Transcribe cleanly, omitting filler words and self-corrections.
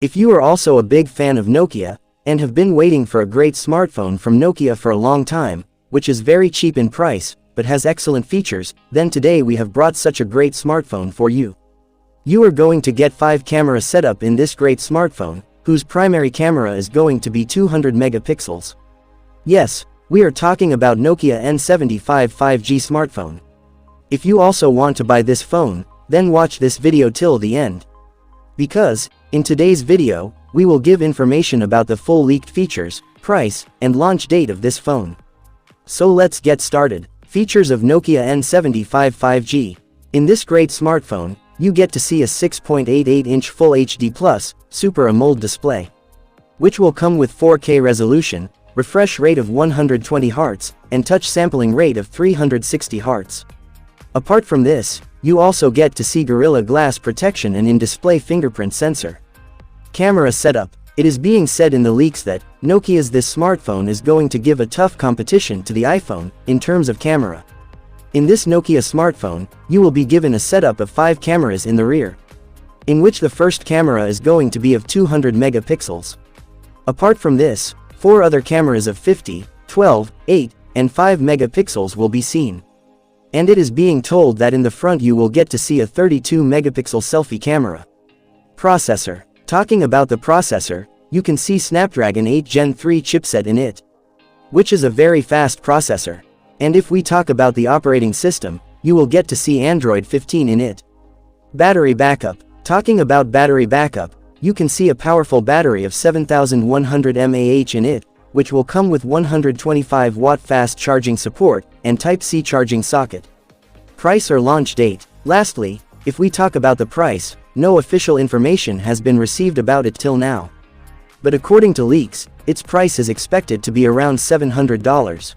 If you are also a big fan of Nokia, and have been waiting for a great smartphone from Nokia for a long time, which is very cheap in price, but has excellent features, then today we have brought such a great smartphone for you. You are going to get 5 camera setup in this great smartphone, whose primary camera is going to be 200 megapixels. Yes, we are talking about Nokia N75 5G smartphone. If you also want to buy this phone, then watch this video till the end. Because, in today's video, we will give information about the full leaked features, price, and launch date of this phone. So let's get started. Features of Nokia N75 5G. In this great smartphone, you get to see a 6.88-inch Full HD+ Super AMOLED display, which will come with 4K resolution, refresh rate of 120 Hz, and touch sampling rate of 360 Hz. Apart from this, you also get to see Gorilla Glass protection and in-display fingerprint sensor. Camera setup. It is being said in the leaks that Nokia's this smartphone is going to give a tough competition to the iPhone in terms of camera. In this Nokia smartphone, you will be given a setup of 5 cameras in the rear, in which the first camera is going to be of 200 megapixels. Apart from this, 4 other cameras of 50, 12, 8, and 5 megapixels will be seen. And it is being told that in the front you will get to see a 32 megapixel selfie camera. Processor. Talking about the processor, you can see Snapdragon 8 Gen 3 chipset in it, which is a very fast processor. And if we talk about the operating system, you will get to see Android 15 in it. Battery backup. Talking about battery backup, you can see a powerful battery of 7100 mAh in it, which will come with 125 watt fast charging support, and Type-C charging socket. Price or launch date. Lastly, if we talk about the price, no official information has been received about it till now. But according to leaks, its price is expected to be around $700.